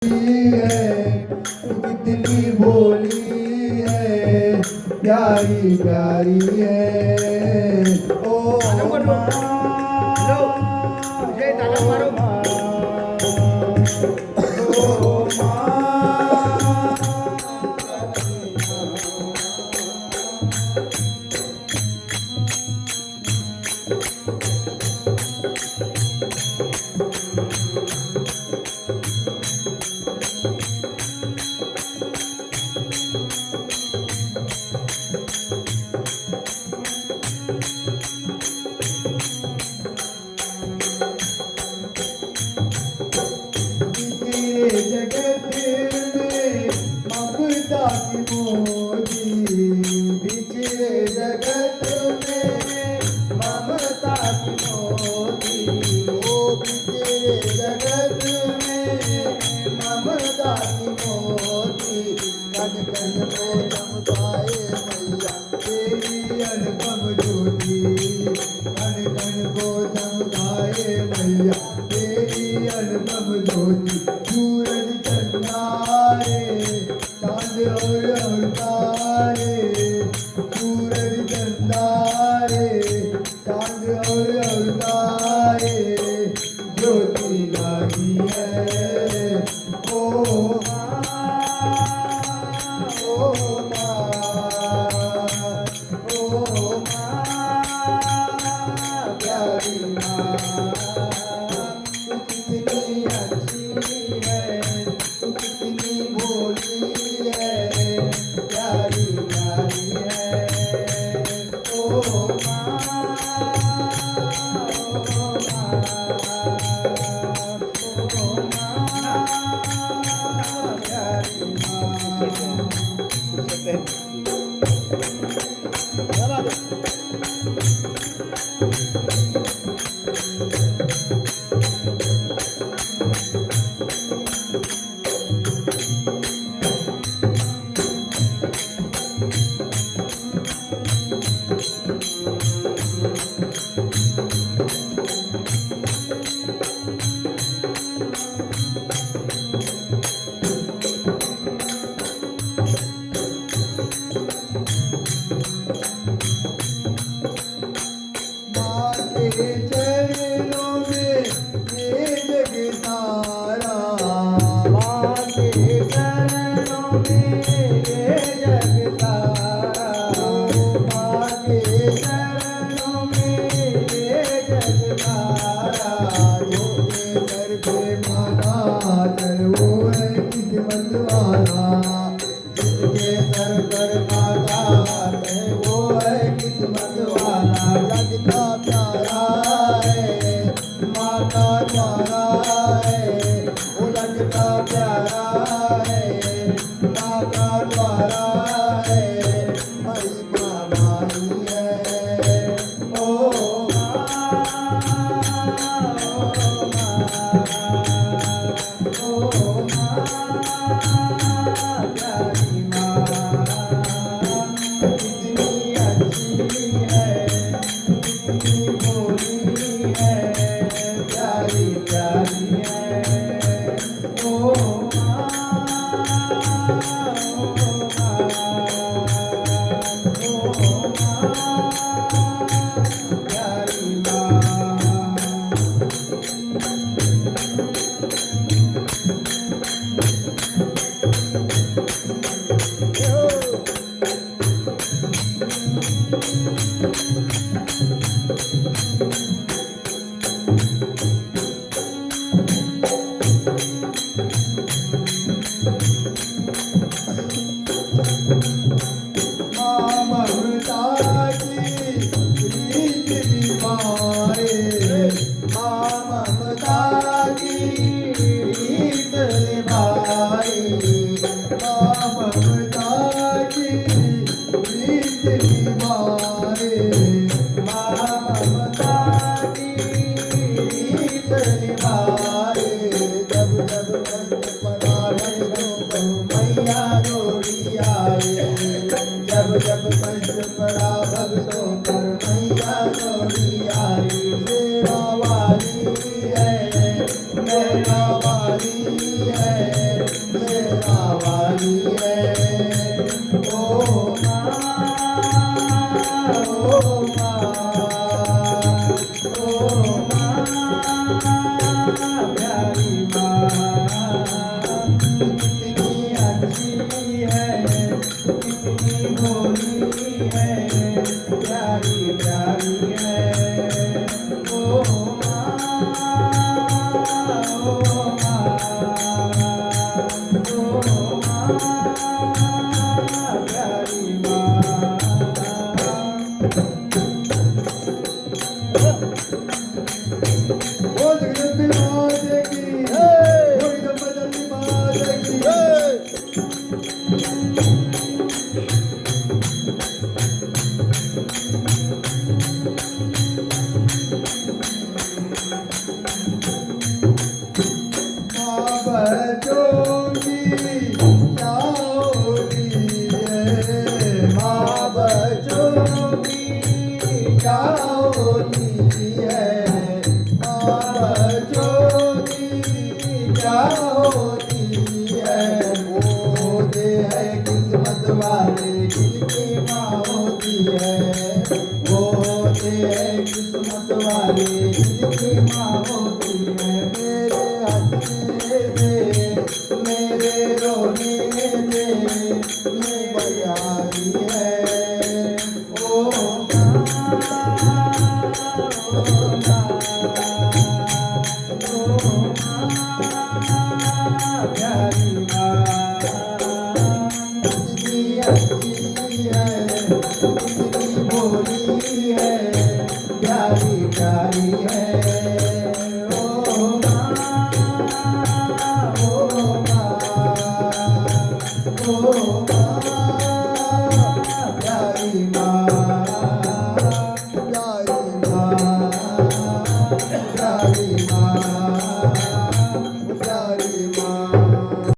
है, तू कितनी भोली है, प्यारी प्यारी है। ओ माँ, ओ माँ, ओ जगत में ममता की मोदी, बिछड़े जगत में ममता की मोदी, ओ बिछड़े जगत में ममता की मोदी। कन कन को चमकाए मैया तेरी अनुपम ज्योति, कन कन को चमकाए मैया तेरी अनुपम ज्योति। सूरज चंदा रे चांद और तारे, सूरज चंदा रे चांद और तारे, ज्योति लागी है। ओ माँ, ओ माँ, ओ माँ, प्यारी माँ, तू कितनी अच्छी है, तू कितनी भोली है, प्यारी प्यारी है। ओ माँ, ओ माँ, ओ माँ, प्यारी बड़ा वाली है ओ माँ ओ माँ ओ माँ प्यारी माँ कितनी अच्छी है कितनी भोली है प्यारी प्यारी है ओ माँ ओ माँ ओ माँ प्यारी माँ बोल जगदम्बे माता की बोल जगदम्बे माता की माँ बचोगी क्या होती है माँ बचोगी क्या होती है माँ बचोगी क्या होती है वो दे है किस्मत वाले जिनकी माँ होती है वो दे है किस्मत वाले जिनकी माँ होती है मेरे हंसने से मेरे रोने से तू बयारी है ओ माँ ओ माँ ओ माँ प्यारी माँ कितनी अच्छी है कितनी भोली है प्यारी प्यारी है ओ माँ ओ माँ ओ माँ प्यारी माँ प्यारी माँ प्यारी माँ प्यारी माँ